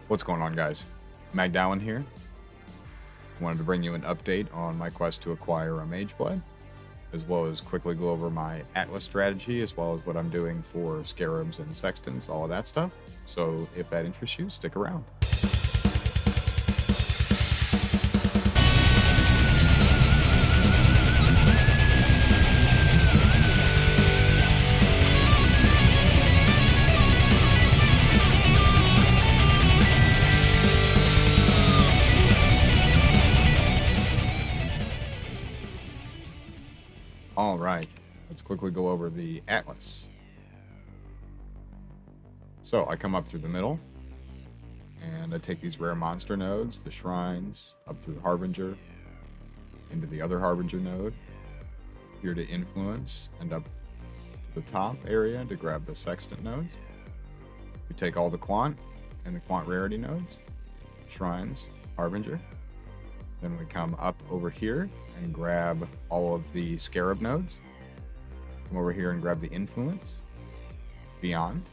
What's going on, guys? Magdowan here. Wanted to bring you an update on my quest to acquire a Mageblood, as well as quickly go over my Atlas strategy, as well as what I'm doing for Scarabs and Sextons, all of that stuff. So if that interests you, stick around. All right, let's quickly go over the Atlas. So I come up through the middle, and I take these rare monster nodes, the shrines, up through the Harbinger, into the other Harbinger node, here to influence, and up to the top area to grab the Sextant nodes. We take all the Quant and the Quant rarity nodes, shrines, Harbinger. Then we come up over here and grab all of the Scarab nodes. Come over here and grab the Influence, Beyond,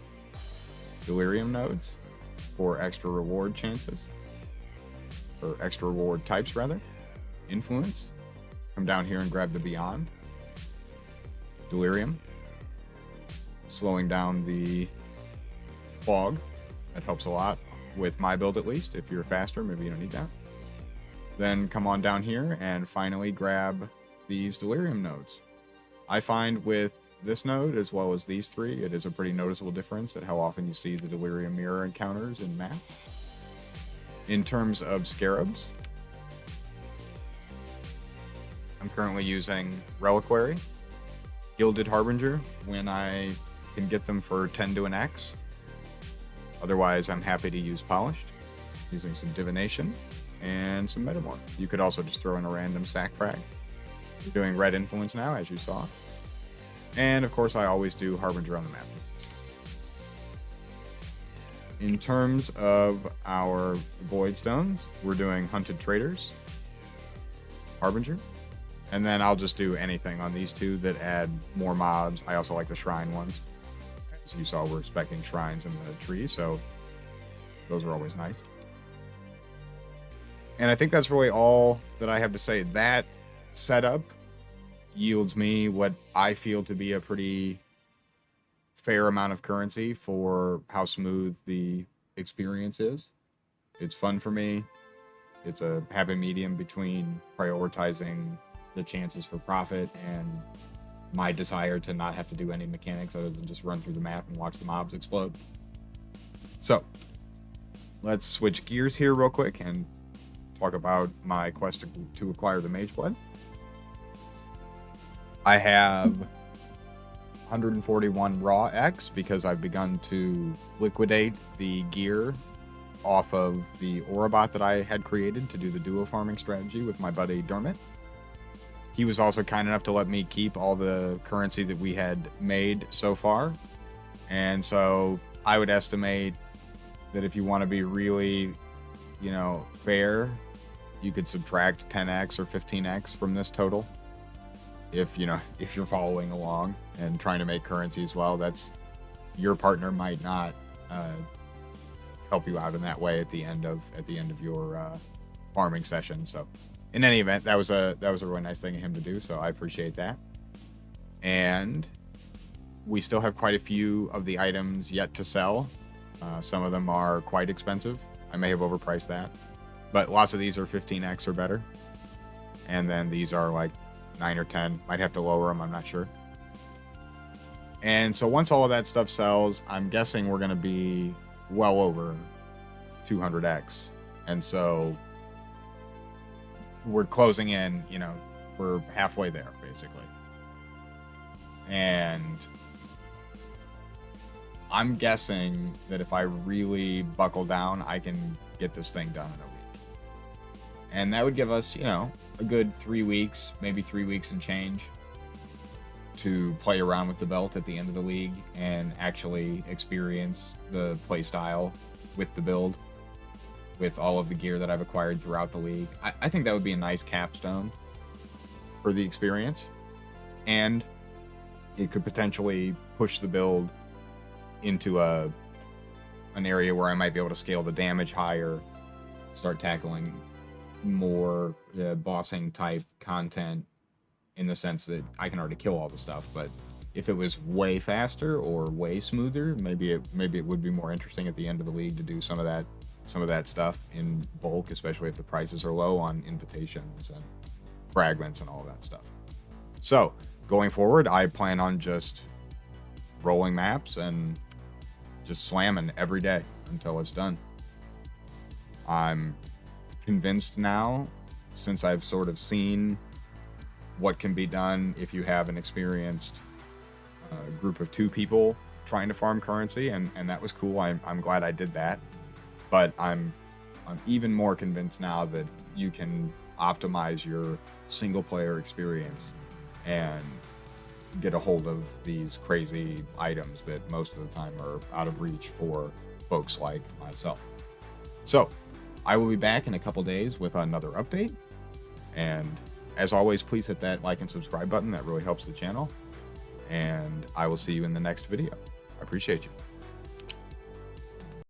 Delirium nodes for extra reward chances, or extra reward types rather. Influence. Come down here and grab the Beyond, Delirium, slowing down the Fog. That helps a lot with my build at least. If you're faster, maybe you don't need that. Then come on down here and finally grab these Delirium nodes. I find with this node, as well as these three, it is a pretty noticeable difference at how often you see the Delirium Mirror encounters in map. In terms of Scarabs, I'm currently using Reliquary, Gilded Harbinger when I can get them for 10 to an X. Otherwise, I'm happy to use Polished, using some Divination and some Metamorph. You could also just throw in a random sack frag. We're doing Red Influence now, as you saw. And of course, I always do Harbinger on the map. In terms of our Void Stones, we're doing Hunted Traders, Harbinger, and then I'll just do anything on these two that add more mobs. I also like the Shrine ones. As you saw, we're specking Shrines in the tree, so those are always nice. And I think that's really all that I have to say. That setup yields me what I feel to be a pretty fair amount of currency for how smooth the experience is. It's fun for me. It's a happy medium between prioritizing the chances for profit and my desire to not have to do any mechanics other than just run through the map and watch the mobs explode. So, let's switch gears here real quick and talk about my quest to acquire the Mageblood. I have 141 raw X because I've begun to liquidate the gear off of the Aurabot that I had created to do the duo farming strategy with my buddy Dermot. He was also kind enough to let me keep all the currency that we had made so far. And so I would estimate that if you want to be really, fair, you could subtract 10x or 15x from this total. If you're following along and trying to make currency as well, that's your partner might not help you out in that way at the end of your farming session. So in any event, that was a really nice thing of him to do, so I appreciate that. And we still have quite a few of the items yet to sell. Some of them are quite expensive. I may have overpriced that, but lots of these are 15x or better. And then these are like 9 or 10. Might have to lower them, I'm not sure. And so once all of that stuff sells, I'm guessing we're going to be well over 200x. And so we're closing in, we're halfway there, basically. And I'm guessing that if I really buckle down, I can get this thing done in a week. And that would give us, a good 3 weeks, maybe 3 weeks and change to play around with the belt at the end of the league and actually experience the play style with the build, with all of the gear that I've acquired throughout the league. I think that would be a nice capstone for the experience. And it could potentially push the build into a an area where I might be able to scale the damage higher, start tackling more bossing type content, in the sense that I can already kill all the stuff. But if it was way faster or way smoother, maybe it would be more interesting at the end of the league to do some of that stuff in bulk, especially if the prices are low on invitations and fragments and all that stuff. So going forward, I plan on just rolling maps and just slamming every day until it's done. I'm convinced now, since I've sort of seen what can be done if you have an experienced group of 2 people trying to farm currency, and that was cool. I'm glad I did that, but I'm even more convinced now that you can optimize your single player experience and get a hold of these crazy items that most of the time are out of reach for folks like myself. So I will be back in a couple days with another update, and as always, please hit that like and subscribe button. That really helps the channel, and I will see you in the next video. I appreciate you.